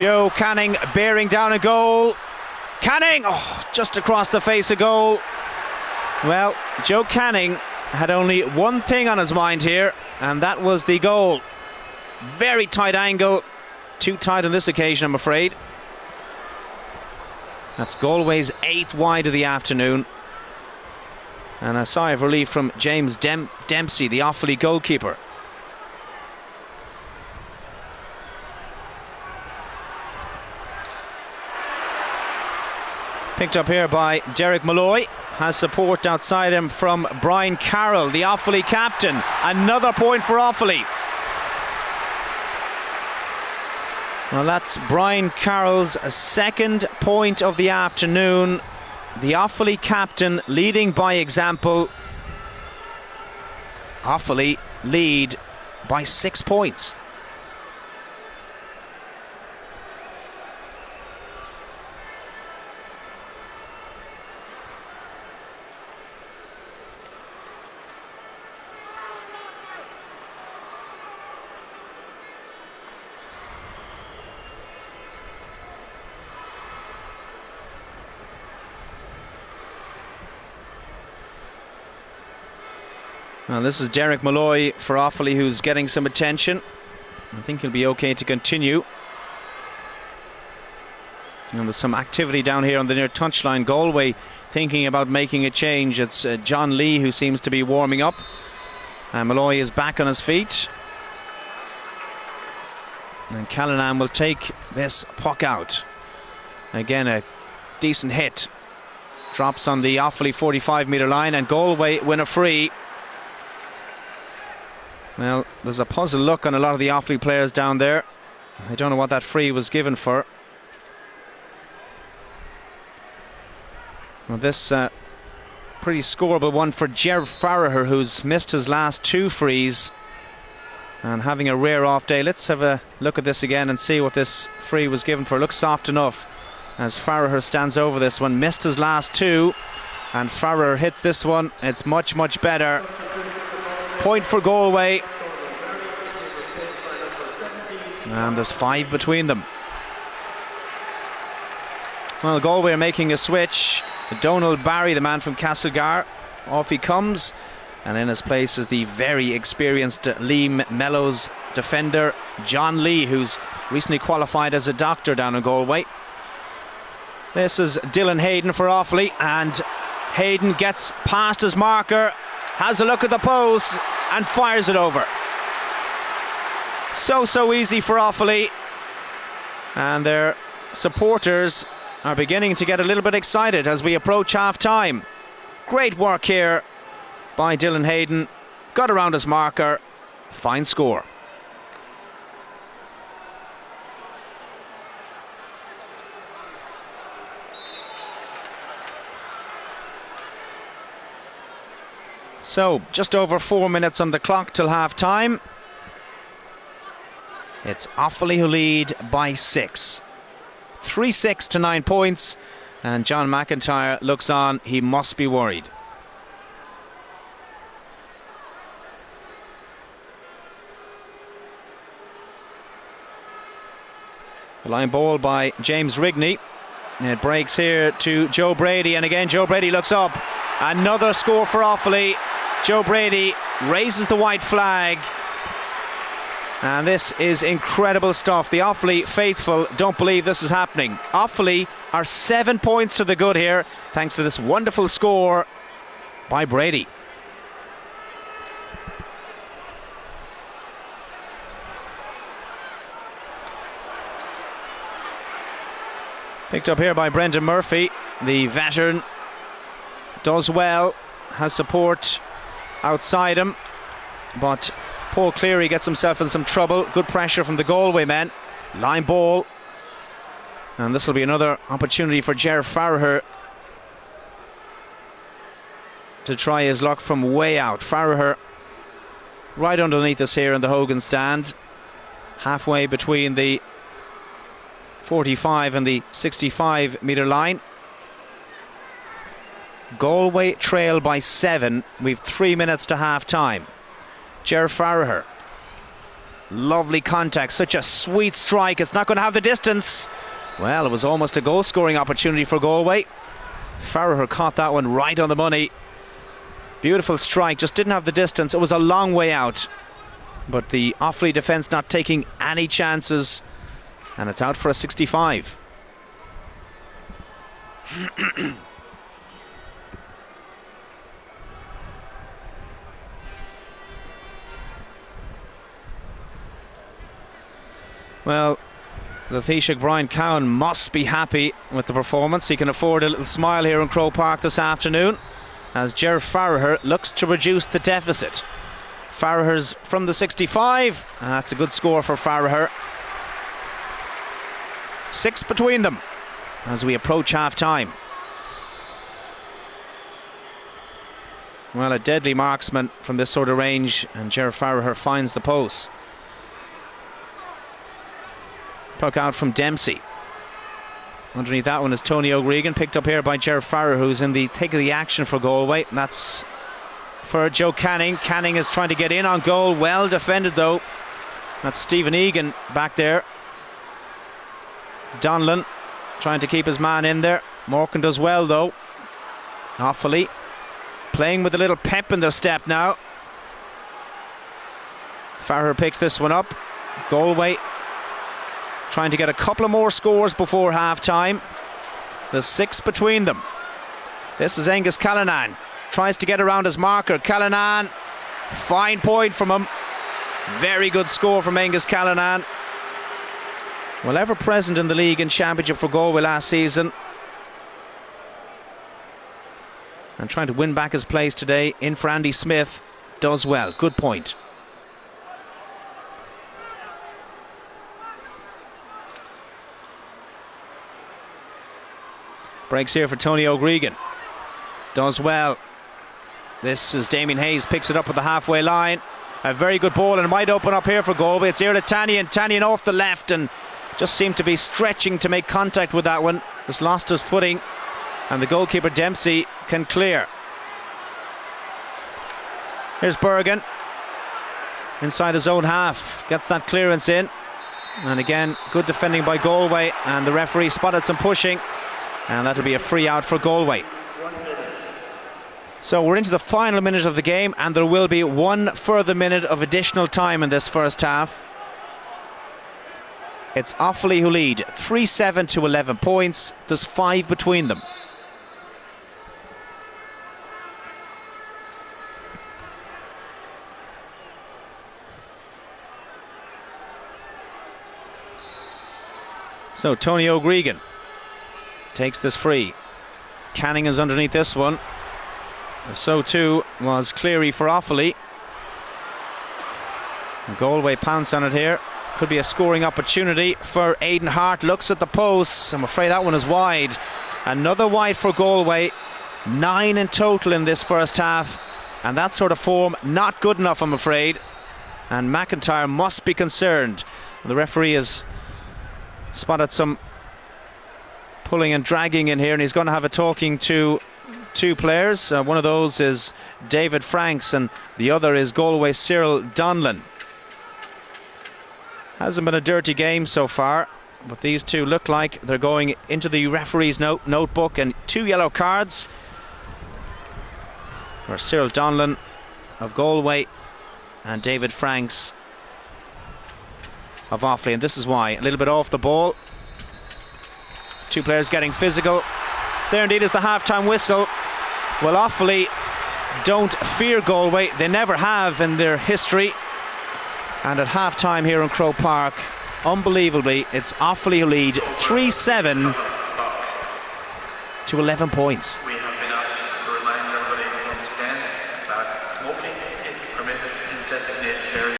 Joe Canning bearing down a goal. Canning, just across the face of goal. Well, Joe Canning had only one thing on his mind here, and that was the goal. Very tight angle. Too tight on this occasion, I'm afraid. That's Galway's 8th wide of the afternoon. And a sigh of relief from James Dempsey, the Offaly goalkeeper. Picked up here by Derek Malloy. Has support outside him from Brian Carroll, the Offaly captain. Another point for Offaly. Well, that's Brian Carroll's second point of the afternoon. The Offaly captain leading by example. Offaly lead by 6 points. Well, this is Derek Malloy for Offaly, who's getting some attention. I think he'll be okay to continue. And there's some activity down here on the near touchline. Galway thinking about making a change. It's John Lee who seems to be warming up. And Malloy is back on his feet. And Callanan will take this puck out. Again, a decent hit. Drops on the Offaly 45-metre line, and Galway win a free. Well, there's a puzzled look on a lot of the Offaly players down there. I don't know what that free was given for. Well, this pretty scoreable one for Ger Farragher, who's missed his last 2 frees and having a rare off day. Let's have a look at this again and see what this free was given for. It looks soft enough as Farragher stands over this one. Missed his last 2, and Farragher hits this one. It's much, much better. Point for Galway. And there's 5 between them. Well, Galway are making a switch. Donald Barry, the man from Castlegar, off he comes. And in his place is the very experienced Liam Mellows defender, John Lee, who's recently qualified as a doctor down in Galway. This is Dylan Hayden for Offaly, and Hayden gets past his marker, has a look at the post and fires it over. So easy for Offaly, and their supporters are beginning to get a little bit excited as we approach half-time. Great work here by Dylan Hayden. Got around his marker. Fine score. So, just over 4 minutes on the clock till half-time. It's Offaly who lead by 6. 3-6 to 9 points. And John McIntyre looks on. He must be worried. The line ball by James Rigney. It breaks here to Joe Brady, and again Joe Brady looks up. Another score for Offaly. Joe Brady raises the white flag, and this is incredible stuff. The Offaly faithful don't believe this is happening. Offaly are 7 points to the good here, thanks to this wonderful score by Brady. Picked up here by Brendan Murphy, the veteran. Does well, has support outside him, but Paul Cleary gets himself in some trouble. Good pressure from the Galway men. Line ball, and this will be another opportunity for Ger Farragher to try his luck from way out. Farragher right underneath us here in the Hogan stand, halfway between the 45 and the 65-metre line. Galway trail by 7. We've 3 minutes to half time. Ger Farragher Lovely contact, such a sweet strike. It's not going to have the distance. Well, it was almost a goal scoring opportunity for Galway. Farragher caught that one right on the money. Beautiful strike, just didn't have the distance. It was a long way out, but the Offaly defence not taking any chances, and it's out for a 65. Well, the Taoiseach Brian Cowan must be happy with the performance. He can afford a little smile here in Croke Park this afternoon, as Ger Farragher looks to reduce the deficit. Farragher's from the 65, and that's a good score for Farragher. 6 between them as we approach half-time. Well, a deadly marksman from this sort of range, and Ger Farragher finds the post. Puck out from Dempsey. Underneath that one is Tony O'Regan, picked up here by Ger Farragher, who's in the thick of the action for Galway. And that's for Joe Canning. Canning is trying to get in on goal. Well defended though. That's Stephen Egan back there. Donlan trying to keep his man in there. Morgan does well though. Offaly playing with a little pep in their step now. Farragher picks this one up. Galway trying to get a couple of more scores before half-time. There's 6 between them. This is Angus Callanan. Tries to get around his marker. Callanan, fine point from him. Very good score from Angus Callanan. Well, ever present in the league and championship for Galway last season. And trying to win back his place today in for Andy Smith. Does well. Good point. Breaks here for Tony O'Regan. Does well. This is Damien Hayes, picks it up at the halfway line. A very good ball, and it might open up here for Galway. It's here to Tannion. Tannion off the left and just seemed to be stretching to make contact with that one. Just lost his footing, and the goalkeeper Dempsey can clear. Here's Bergen. Inside his own half. Gets that clearance in. And again, good defending by Galway, and the referee spotted some pushing. And that'll be a free out for Galway. So we're into the final minute of the game, and there will be one further minute of additional time in this first half. It's Offaly who lead 3-7 to 11 points. There's 5 between them. So Tony O'Regan takes this free. Canning is underneath this one. So too was Cleary for Offaly. Galway pounce on it here. Could be a scoring opportunity for Aidan Hart. Looks at the post. I'm afraid that one is wide. Another wide for Galway. 9 in total in this first half. And that sort of form, not good enough, I'm afraid. And McIntyre must be concerned. The referee has spotted some pulling and dragging in here, and he's going to have a talking to 2 players. One of those is David Franks, and the other is Galway Cyril Donlan. Hasn't been a dirty game so far, but these two look like they're going into the referee's notebook, and 2 yellow cards for Cyril Donlan of Galway and David Franks of Offaly, and this is why. A little bit off the ball. 2 players getting physical. There indeed is the half-time whistle. Well, Offaly don't fear Galway. They never have in their history. And at half-time here in Croke Park, unbelievably, it's Offaly who lead 3-7 to 11 points.